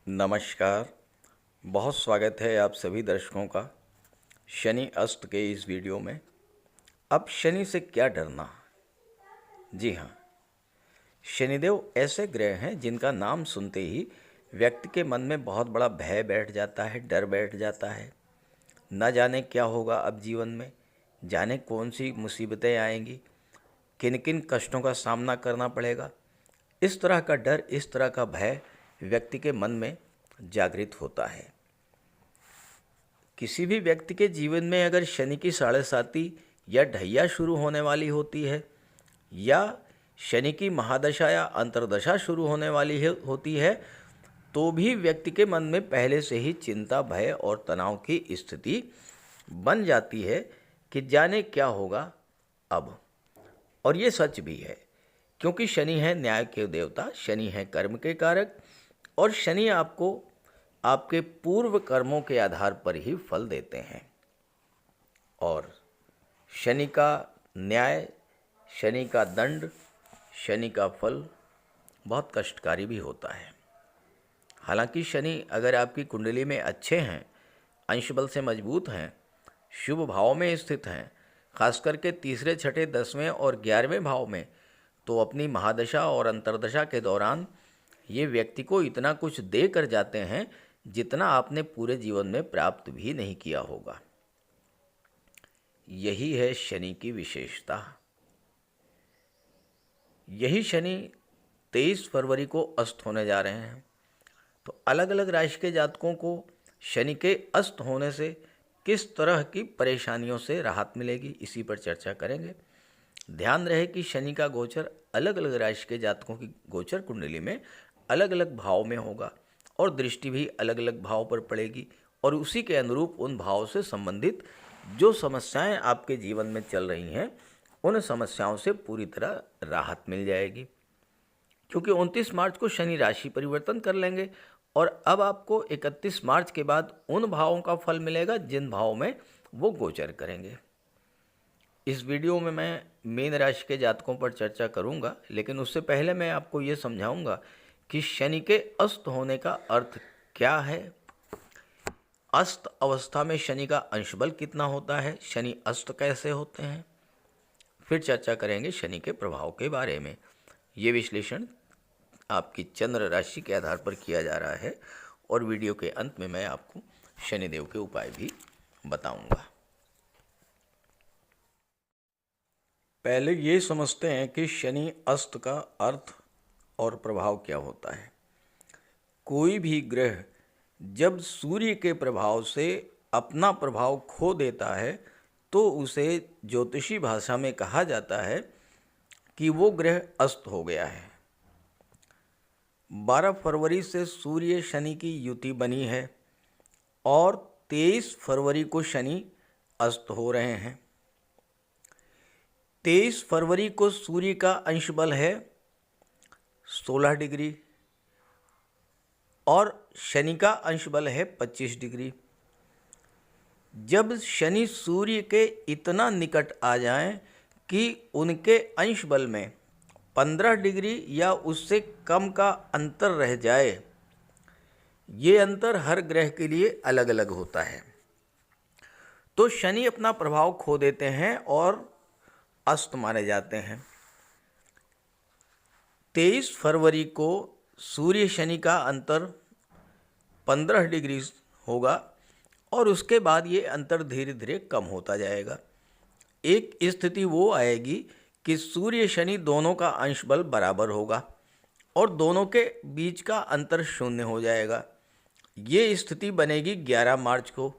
नमस्कार। बहुत स्वागत है आप सभी दर्शकों का शनि अस्त के इस वीडियो में। अब शनि से क्या डरना? जी हाँ, शनिदेव ऐसे ग्रह हैं जिनका नाम सुनते ही व्यक्ति के मन में बहुत बड़ा भय बैठ जाता है, डर बैठ जाता है। न जाने क्या होगा अब जीवन में, जाने कौन सी मुसीबतें आएंगी, किन किन कष्टों का सामना करना पड़ेगा। इस तरह का डर, इस तरह का भय व्यक्ति के मन में जागृत होता है। किसी भी व्यक्ति के जीवन में अगर शनि की साढ़े साती या ढैया शुरू होने वाली होती है, या शनि की महादशा या अंतर्दशा शुरू होने वाली होती है, तो भी व्यक्ति के मन में पहले से ही चिंता, भय और तनाव की स्थिति बन जाती है कि जाने क्या होगा अब। और ये सच भी है, क्योंकि शनि है न्याय के देवता, शनि है कर्म के कारक, और शनि आपको आपके पूर्व कर्मों के आधार पर ही फल देते हैं। और शनि का न्याय, शनि का दंड, शनि का फल बहुत कष्टकारी भी होता है। हालांकि शनि अगर आपकी कुंडली में अच्छे हैं, अंश बल से मजबूत हैं, शुभ भाव में स्थित हैं, खास करके तीसरे, छठे, 10वें और 11वें भाव में, तो अपनी महादशा और अंतर्दशा के दौरान ये व्यक्ति को इतना कुछ दे कर जाते हैं जितना आपने पूरे जीवन में प्राप्त भी नहीं किया होगा। यही है शनि की विशेषता। यही शनि 23 फरवरी को अस्त होने जा रहे हैं। तो अलग अलग राशि के जातकों को शनि के अस्त होने से किस तरह की परेशानियों से राहत मिलेगी, इसी पर चर्चा करेंगे। ध्यान रहे कि शनि का गोचर अलग अलग राशि के जातकों की गोचर कुंडली में अलग अलग भाव में होगा, और दृष्टि भी अलग अलग भाव पर पड़ेगी, और उसी के अनुरूप उन भाव से संबंधित जो समस्याएं आपके जीवन में चल रही हैं, उन समस्याओं से पूरी तरह राहत मिल जाएगी। क्योंकि 29 मार्च को शनि राशि परिवर्तन कर लेंगे, और अब आपको 31 मार्च के बाद उन भावों का फल मिलेगा जिन भावों में वो गोचर करेंगे। इस वीडियो में मैं मीन राशि के जातकों पर चर्चा करूंगा, लेकिन उससे पहले मैं आपको ये समझाऊंगा कि शनि के अस्त होने का अर्थ क्या है, अस्त अवस्था में शनि का अंशबल कितना होता है, शनि अस्त कैसे होते हैं। फिर चर्चा करेंगे शनि के प्रभाव के बारे में। ये विश्लेषण आपकी चंद्र राशि के आधार पर किया जा रहा है, और वीडियो के अंत में मैं आपको शनिदेव के उपाय भी बताऊंगा। पहले ये समझते हैं कि शनि अस्त का अर्थ और प्रभाव क्या होता है। कोई भी ग्रह जब सूर्य के प्रभाव से अपना प्रभाव खो देता है, तो उसे ज्योतिषी भाषा में कहा जाता है कि वो ग्रह अस्त हो गया है। 12 फरवरी से सूर्य शनि की युति बनी है, और 23 फरवरी को शनि अस्त हो रहे हैं। 23 फरवरी को सूर्य का अंश बल है 16 डिग्री, और शनि का अंश बल है 25 डिग्री। जब शनि सूर्य के इतना निकट आ जाएं कि उनके अंश बल में 15 डिग्री या उससे कम का अंतर रह जाए, ये अंतर हर ग्रह के लिए अलग अलग होता है, तो शनि अपना प्रभाव खो देते हैं और अस्त माने जाते हैं। 23 फरवरी को सूर्य शनि का अंतर 15 डिग्री होगा, और उसके बाद ये अंतर धीरे धीरे कम होता जाएगा। एक स्थिति वो आएगी कि सूर्य शनि दोनों का अंश बल बराबर होगा, और दोनों के बीच का अंतर शून्य हो जाएगा। ये स्थिति बनेगी 11 मार्च को,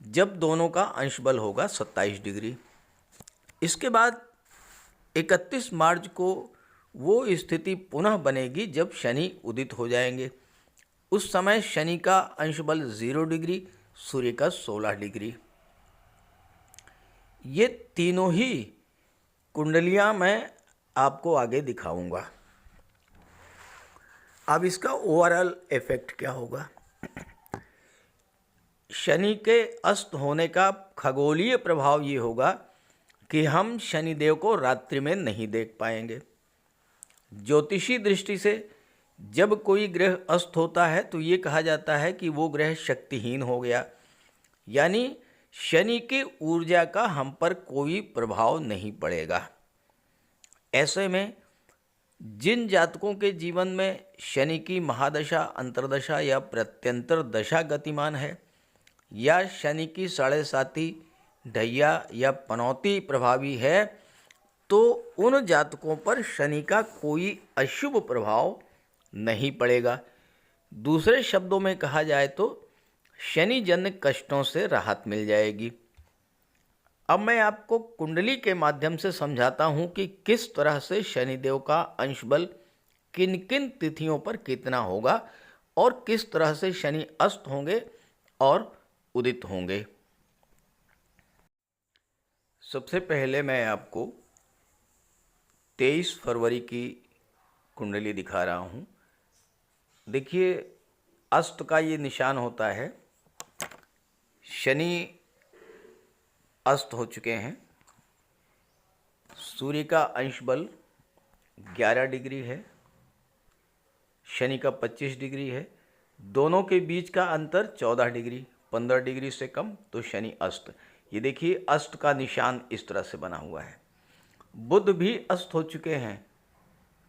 जब दोनों का अंश बल होगा 27 डिग्री। इसके बाद 31 मार्च को वो स्थिति पुनः बनेगी जब शनि उदित हो जाएंगे। उस समय शनि का अंश बल 0 डिग्री, सूर्य का 16 डिग्री। ये तीनों ही कुंडलियां मैं आपको आगे दिखाऊंगा। अब इसका ओवरऑल इफेक्ट क्या होगा। शनि के अस्त होने का खगोलीय प्रभाव ये होगा कि हम शनिदेव को रात्रि में नहीं देख पाएंगे। ज्योतिषी दृष्टि से जब कोई ग्रह अस्त होता है तो ये कहा जाता है कि वो ग्रह शक्तिहीन हो गया, यानी शनि की ऊर्जा का हम पर कोई प्रभाव नहीं पड़ेगा। ऐसे में जिन जातकों के जीवन में शनि की महादशा, अंतर्दशा या प्रत्यंतर दशा गतिमान है, या शनि की साढ़े साती, ढैया या पनौती प्रभावी है, तो उन जातकों पर शनि का कोई अशुभ प्रभाव नहीं पड़ेगा। दूसरे शब्दों में कहा जाए तो शनि जन्य कष्टों से राहत मिल जाएगी। अब मैं आपको कुंडली के माध्यम से समझाता हूं कि किस तरह से शनिदेव का अंश बल किन किन तिथियों पर कितना होगा और किस तरह से शनि अस्त होंगे और उदित होंगे। सबसे पहले मैं आपको 23 फरवरी की कुंडली दिखा रहा हूं। देखिए, अस्त का ये निशान होता है, शनि अस्त हो चुके हैं, सूर्य का अंश बल 11 डिग्री है, शनि का 25 डिग्री है, दोनों के बीच का अंतर 14 डिग्री, 15 डिग्री से कम तो शनि अस्त। ये देखिए, अस्त का निशान इस तरह से बना हुआ है। बुध भी अस्त हो चुके हैं,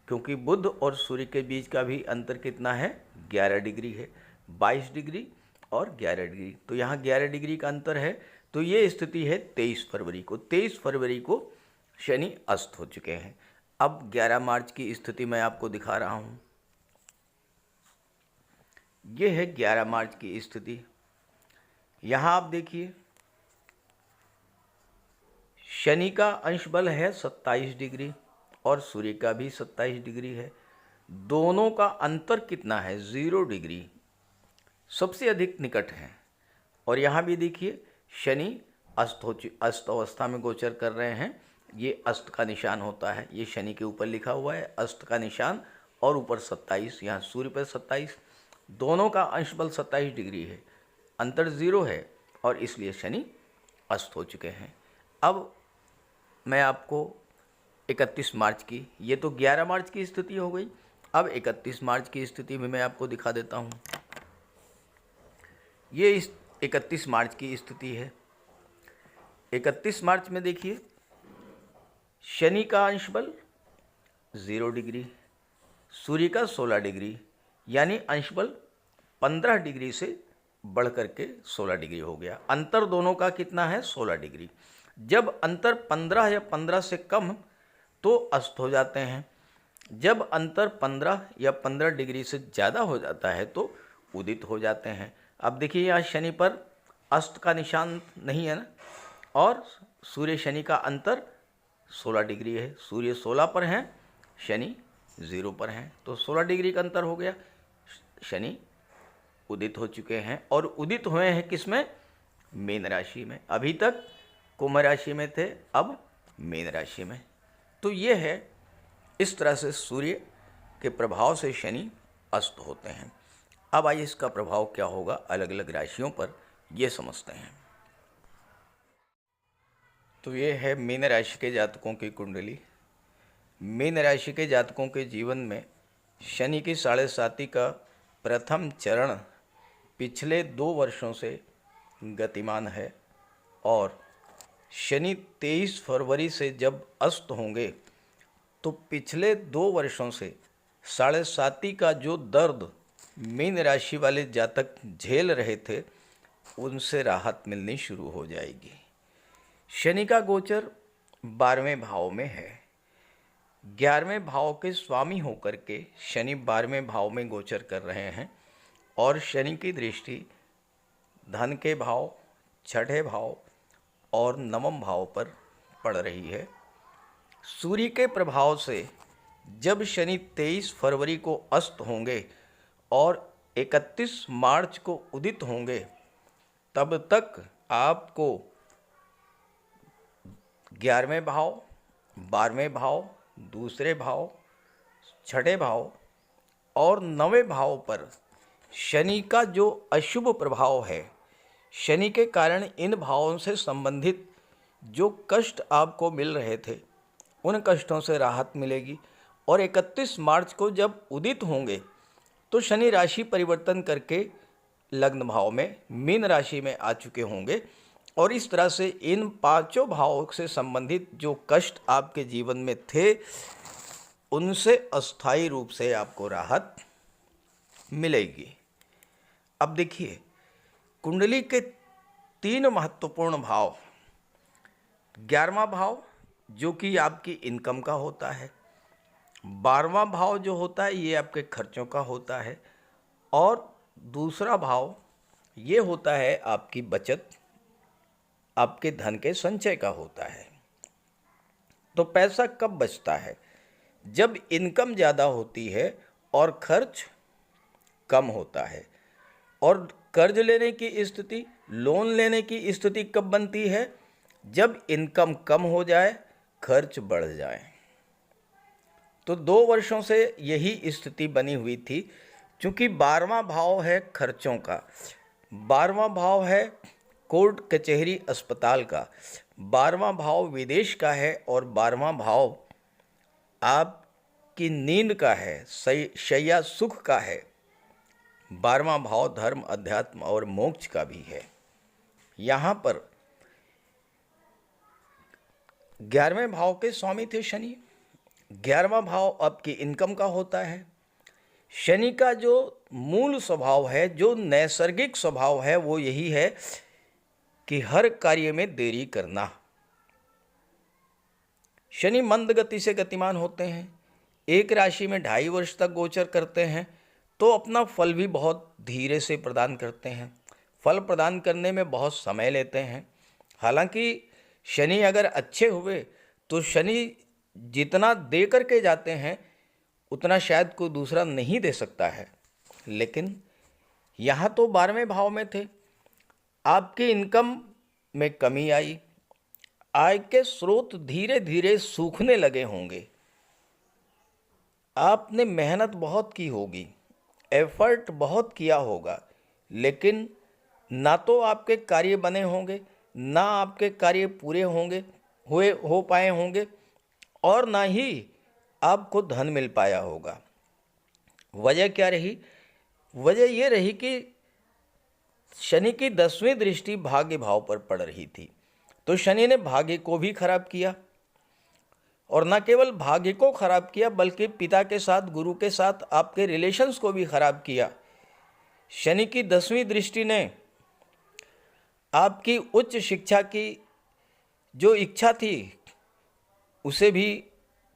क्योंकि बुध और सूर्य के बीच का भी अंतर कितना है, 11 डिग्री है, 22 डिग्री और 11 डिग्री, तो यहाँ 11 डिग्री का अंतर है। तो ये स्थिति है 23 फरवरी को। 23 फरवरी को शनि अस्त हो चुके हैं। अब 11 मार्च की स्थिति मैं आपको दिखा रहा हूँ। ये है 11 मार्च की स्थिति। यहाँ आप देखिए, शनि का अंश बल है 27 डिग्री और सूर्य का भी 27 डिग्री है। दोनों का अंतर कितना है, 0 डिग्री, सबसे अधिक निकट है। और यहाँ भी देखिए, शनि अस्त अवस्था में गोचर कर रहे हैं। ये अस्त का निशान होता है, ये शनि के ऊपर लिखा हुआ है अस्त का निशान, और ऊपर 27, यहाँ सूर्य पर 27, दोनों का अंश बल 27 डिग्री है, अंतर 0 है, और इसलिए शनि अस्त हो चुके हैं। अब मैं आपको 31 मार्च की, ये तो 11 मार्च की स्थिति हो गई, अब 31 मार्च की स्थिति में मैं आपको दिखा देता हूँ। ये इस 31 मार्च की स्थिति है। 31 मार्च में देखिए, शनि का अंश बल 0 डिग्री, सूर्य का 16 डिग्री, यानी अंश बल 15 डिग्री से बढ़ करके 16 डिग्री हो गया। अंतर दोनों का कितना है, 16 डिग्री। जब अंतर 15 या 15 से कम तो अस्त हो जाते हैं, जब अंतर 15 या 15 डिग्री से ज़्यादा हो जाता है तो उदित हो जाते हैं। अब देखिए, यहाँ शनि पर अस्त का निशान नहीं है ना, और सूर्य शनि का अंतर 16 डिग्री है, सूर्य 16 पर हैं, शनि 0 पर हैं, तो 16 डिग्री का अंतर हो गया। शनि उदित हो चुके हैं, और उदित हुए हैं किसमें, मीन राशि में। अभी तक कुंभ राशि में थे, अब मीन राशि में। तो ये है, इस तरह से सूर्य के प्रभाव से शनि अस्त होते हैं। अब आइए इसका प्रभाव क्या होगा अलग अलग राशियों पर, ये समझते हैं। तो ये है मीन राशि के जातकों की कुंडली। मीन राशि के जातकों के जीवन में शनि की साढ़े साती का प्रथम चरण पिछले 2 वर्षों से गतिमान है, और शनि 23 फरवरी से जब अस्त होंगे तो पिछले 2 वर्षों से साढ़े साती का जो दर्द मीन राशि वाले जातक झेल रहे थे, उनसे राहत मिलनी शुरू हो जाएगी। शनि का गोचर 12वें भाव में है। 11वें भाव के स्वामी होकर के शनि 12वें भाव में गोचर कर रहे हैं, और शनि की दृष्टि धन के भाव, छठे भाव और नवम भाव पर पड़ रही है। सूर्य के प्रभाव से जब शनि 23 फरवरी को अस्त होंगे और 31 मार्च को उदित होंगे, तब तक आपको 11वें भाव, 12वें भाव, दूसरे भाव, छठे भाव और 9वें भाव पर शनि का जो अशुभ प्रभाव है, शनि के कारण इन भावों से संबंधित जो कष्ट आपको मिल रहे थे, उन कष्टों से राहत मिलेगी। और 31 मार्च को जब उदित होंगे तो शनि राशि परिवर्तन करके लग्न भाव में मीन राशि में आ चुके होंगे और इस तरह से इन पांचों भावों से संबंधित जो कष्ट आपके जीवन में थे उनसे अस्थायी रूप से आपको राहत मिलेगी। अब देखिए, कुंडली के 3 महत्वपूर्ण भाव, 11वां भाव जो कि आपकी इनकम का होता है, 12वां भाव जो होता है ये आपके खर्चों का होता है और दूसरा भाव ये होता है आपकी बचत, आपके धन के संचय का होता है। तो पैसा कब बचता है? जब इनकम ज़्यादा होती है और खर्च कम होता है। और कर्ज लेने की स्थिति, लोन लेने की स्थिति कब बनती है? जब इनकम कम हो जाए, खर्च बढ़ जाए। तो 2 वर्षों से यही स्थिति बनी हुई थी, क्योंकि 12वां भाव है खर्चों का, 12वां भाव है कोर्ट कचहरी अस्पताल का, 12वां भाव विदेश का है और 12वां भाव आपकी नींद का है, शैया सुख का है, 12वां भाव धर्म, अध्यात्म और मोक्ष का भी है। यहाँ पर 11वें भाव के स्वामी थे शनि। 11वां भाव आपकी इनकम का होता है। शनि का जो मूल स्वभाव है, जो नैसर्गिक स्वभाव है, वो यही है कि हर कार्य में देरी करना। शनि मंद गति से गतिमान होते हैं, एक राशि में 2.5 वर्ष तक गोचर करते हैं, तो अपना फल भी बहुत धीरे से प्रदान करते हैं। फल प्रदान करने में बहुत समय लेते हैं। हालांकि शनि अगर अच्छे हुए तो शनि जितना दे करके जाते हैं उतना शायद कोई दूसरा नहीं दे सकता है। लेकिन यहाँ तो 12वें भाव में थे, आपकी इनकम में कमी आई, आय के स्रोत धीरे धीरे सूखने लगे होंगे। आपने मेहनत बहुत की होगी, एफर्ट बहुत किया होगा, लेकिन ना तो आपके कार्य बने होंगे, ना आपके कार्य पूरे हो पाए होंगे और ना ही आपको धन मिल पाया होगा। वजह क्या रही? वजह ये रही कि शनि की 10वीं दृष्टि भाग्य भाव पर पड़ रही थी, तो शनि ने भाग्य को भी खराब किया और न केवल भाग्य को खराब किया बल्कि पिता के साथ, गुरु के साथ आपके रिलेशंस को भी खराब किया। शनि की 10वीं दृष्टि ने आपकी उच्च शिक्षा की जो इच्छा थी उसे भी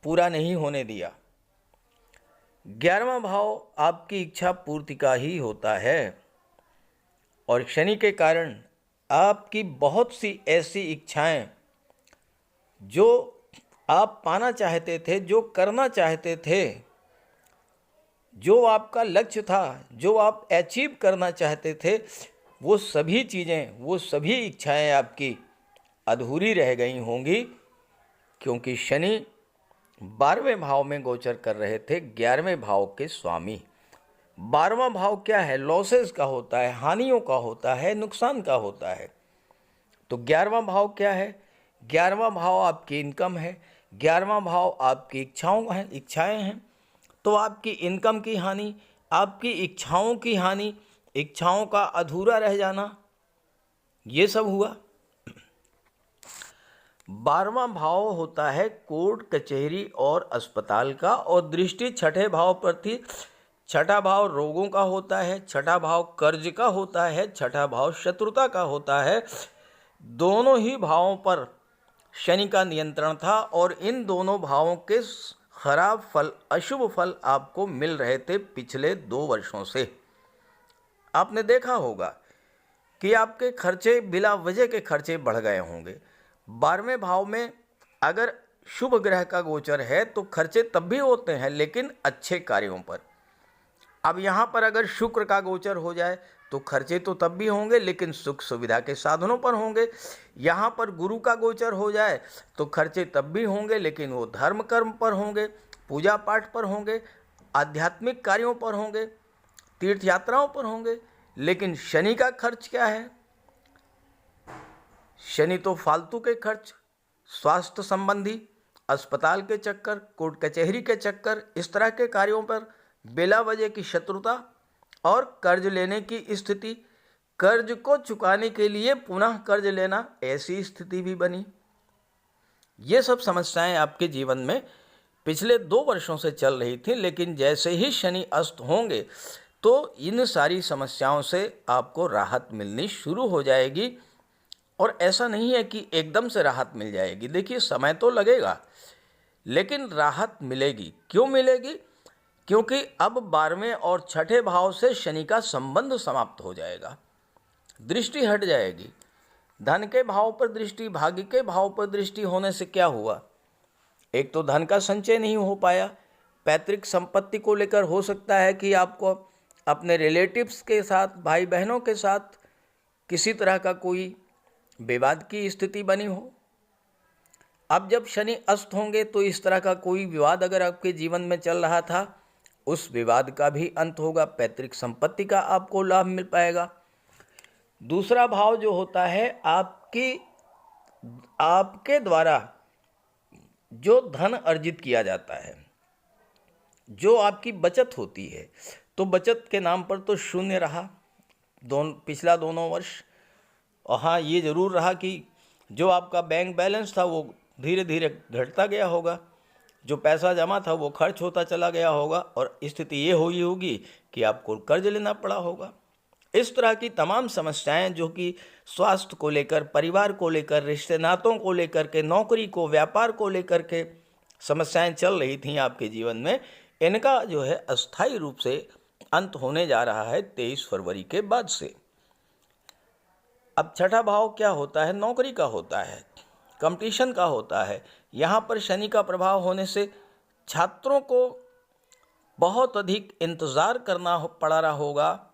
पूरा नहीं होने दिया। 11वां भाव आपकी इच्छा पूर्ति का ही होता है और शनि के कारण आपकी बहुत सी ऐसी इच्छाएं जो आप पाना चाहते थे, जो करना चाहते थे, जो आपका लक्ष्य था, जो आप अचीव करना चाहते थे, वो सभी चीज़ें, वो सभी इच्छाएं आपकी अधूरी रह गई होंगी, क्योंकि शनि 12वें भाव में गोचर कर रहे थे, 11वें भाव के स्वामी। 12वां भाव क्या है? लॉसेस का होता है, हानियों का होता है, नुकसान का होता है। तो 11वां भाव क्या है? 11वां भाव आपकी इनकम है, 11वां भाव आपकी इच्छाएं हैं। तो आपकी इनकम की हानि, आपकी इच्छाओं की हानि, इच्छाओं का अधूरा रह जाना, ये सब हुआ। 12वां भाव होता है कोर्ट कचहरी और अस्पताल का और दृष्टि 6ठे भाव पर थी। 6ठा भाव रोगों का होता है, 6ठा भाव कर्ज का होता है, 6ठा भाव शत्रुता का होता है। दोनों ही भावों पर शनि का नियंत्रण था और इन दोनों भावों के खराब फल, अशुभ फल आपको मिल रहे थे पिछले 2 वर्षों से। आपने देखा होगा कि आपके खर्चे, बिला वजह के खर्चे बढ़ गए होंगे। 12वें भाव में अगर शुभ ग्रह का गोचर है तो खर्चे तब भी होते हैं, लेकिन अच्छे कार्यों पर। अब यहाँ पर अगर शुक्र का गोचर हो जाए तो खर्चे तो तब भी होंगे, लेकिन सुख सुविधा के साधनों पर होंगे। यहाँ पर गुरु का गोचर हो जाए तो खर्चे तब भी होंगे, लेकिन वो धर्म कर्म पर होंगे, पूजा पाठ पर होंगे, आध्यात्मिक कार्यों पर होंगे, तीर्थ यात्राओं पर होंगे। लेकिन शनि का खर्च क्या है? शनि तो फालतू के खर्च, स्वास्थ्य संबंधी, अस्पताल के चक्कर, कोर्ट कचहरी के चक्कर, इस तरह के कार्यों पर बिला वजह की शत्रुता और कर्ज लेने की स्थिति, कर्ज को चुकाने के लिए पुनः कर्ज लेना, ऐसी स्थिति भी बनी। ये सब समस्याएं आपके जीवन में पिछले 2 वर्षों से चल रही थी, लेकिन जैसे ही शनि अस्त होंगे तो इन सारी समस्याओं से आपको राहत मिलनी शुरू हो जाएगी। और ऐसा नहीं है कि एकदम से राहत मिल जाएगी, देखिए समय तो लगेगा लेकिन राहत मिलेगी। क्यों मिलेगी? क्योंकि अब 12वें और छठे भाव से शनि का संबंध समाप्त हो जाएगा, दृष्टि हट जाएगी। धन के भाव पर दृष्टि, भाग्य के भाव पर दृष्टि होने से क्या हुआ? एक तो धन का संचय नहीं हो पाया, पैतृक संपत्ति को लेकर हो सकता है कि आपको अपने रिलेटिव्स के साथ, भाई बहनों के साथ किसी तरह का कोई विवाद की स्थिति बनी हो। अब जब शनि अस्त होंगे तो इस तरह का कोई विवाद अगर आपके जीवन में चल रहा था, उस विवाद का भी अंत होगा, पैतृक संपत्ति का आपको लाभ मिल पाएगा। दूसरा भाव जो होता है आपके द्वारा जो धन अर्जित किया जाता है, जो आपकी बचत होती है, तो बचत के नाम पर तो शून्य रहा पिछला दोनों वर्ष। और हाँ, ये ज़रूर रहा कि जो आपका बैंक बैलेंस था वो धीरे धीरे घटता गया होगा, जो पैसा जमा था वो खर्च होता चला गया होगा, और स्थिति ये हुई होगी कि आपको कर्ज लेना पड़ा होगा। इस तरह की तमाम समस्याएं जो कि स्वास्थ्य को लेकर, परिवार को लेकर, रिश्ते नातों को लेकर के, नौकरी को, व्यापार को लेकर के समस्याएं चल रही थीं आपके जीवन में, इनका जो है अस्थायी रूप से अंत होने जा रहा है 23 फरवरी के बाद से। अब छठा भाव क्या होता है? नौकरी का होता है, कंपटीशन का होता है। यहाँ पर शनि का प्रभाव होने से छात्रों को बहुत अधिक इंतज़ार करना पड़ रहा होगा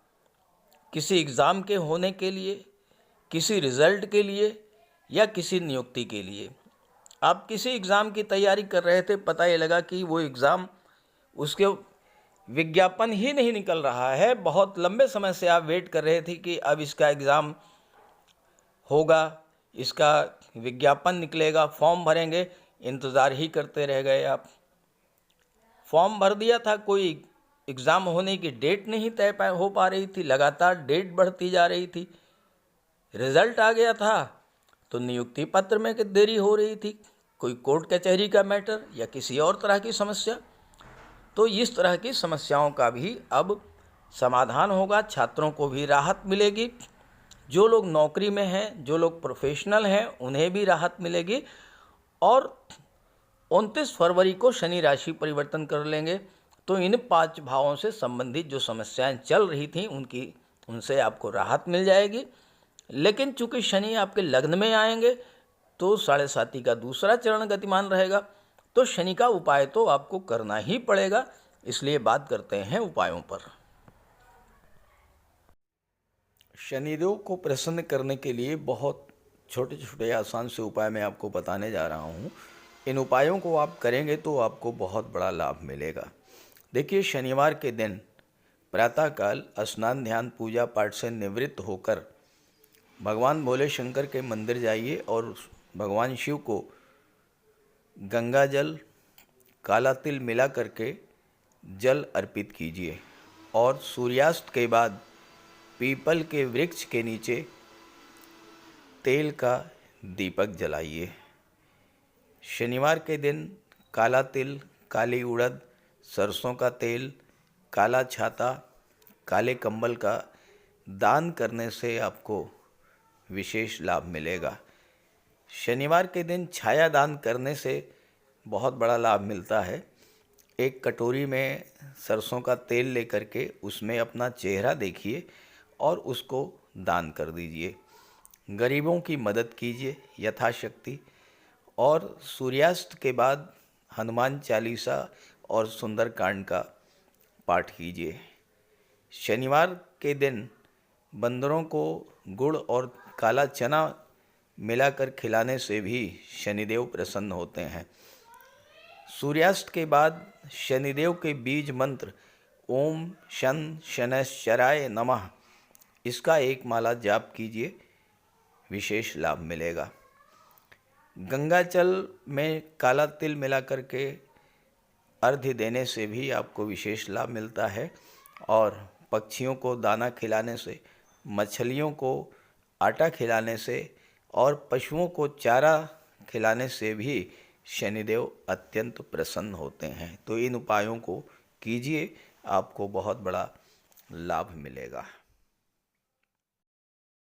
किसी एग्ज़ाम के होने के लिए, किसी रिज़ल्ट के लिए या किसी नियुक्ति के लिए। आप किसी एग्ज़ाम की तैयारी कर रहे थे, पता ये लगा कि वो एग्ज़ाम, उसके विज्ञापन ही नहीं निकल रहा है। बहुत लंबे समय से आप वेट कर रहे थे कि अब इसका एग्ज़ाम होगा, इसका विज्ञापन निकलेगा, फॉर्म भरेंगे, इंतज़ार ही करते रह गए आप। फॉर्म भर दिया था, कोई एग्ज़ाम होने की डेट नहीं तय हो पा रही थी, लगातार डेट बढ़ती जा रही थी। रिज़ल्ट आ गया था तो नियुक्ति पत्र में देरी हो रही थी, कोई कोर्ट कचहरी का मैटर या किसी और तरह की समस्या। तो इस तरह की समस्याओं का भी अब समाधान होगा, छात्रों को भी राहत मिलेगी। जो लोग नौकरी में हैं, जो लोग प्रोफेशनल हैं, उन्हें भी राहत मिलेगी। और 29 फरवरी को शनि राशि परिवर्तन कर लेंगे तो इन 5 भावों से संबंधित जो समस्याएं चल रही थीं उनसे आपको राहत मिल जाएगी। लेकिन चूंकि शनि आपके लग्न में आएंगे तो 7.5 का दूसरा चरण गतिमान रहेगा, तो शनि का उपाय तो आपको करना ही पड़ेगा। इसलिए बात करते हैं उपायों पर। शनिदेव को प्रसन्न करने के लिए बहुत छोटे छोटे आसान से उपाय मैं आपको बताने जा रहा हूँ। इन उपायों को आप करेंगे तो आपको बहुत बड़ा लाभ मिलेगा। देखिए, शनिवार के दिन प्रातःकाल स्नान, ध्यान, पूजा पाठ से निवृत्त होकर भगवान भोले शंकर के मंदिर जाइए और भगवान शिव को गंगा जल, काला तिल मिला करके जल अर्पित कीजिए और सूर्यास्त के बाद पीपल के वृक्ष के नीचे तेल का दीपक जलाइए। शनिवार के दिन काला तिल, काली उड़द, सरसों का तेल, काला छाता, काले कंबल का दान करने से आपको विशेष लाभ मिलेगा। शनिवार के दिन छाया दान करने से बहुत बड़ा लाभ मिलता है। एक कटोरी में सरसों का तेल लेकर के उसमें अपना चेहरा देखिए और उसको दान कर दीजिए। गरीबों की मदद कीजिए यथाशक्ति। और सूर्यास्त के बाद हनुमान चालीसा और सुंदरकांड का पाठ कीजिए। शनिवार के दिन बंदरों को गुड़ और काला चना मिलाकर खिलाने से भी शनिदेव प्रसन्न होते हैं। सूर्यास्त के बाद शनिदेव के बीज मंत्र ओम शन शनैश्चराय नमः, इसका एक माला जाप कीजिए, विशेष लाभ मिलेगा। गंगा जल में काला तिल मिला करके अर्घ्य देने से भी आपको विशेष लाभ मिलता है। और पक्षियों को दाना खिलाने से, मछलियों को आटा खिलाने से और पशुओं को चारा खिलाने से भी शनिदेव अत्यंत प्रसन्न होते हैं। तो इन उपायों को कीजिए, आपको बहुत बड़ा लाभ मिलेगा।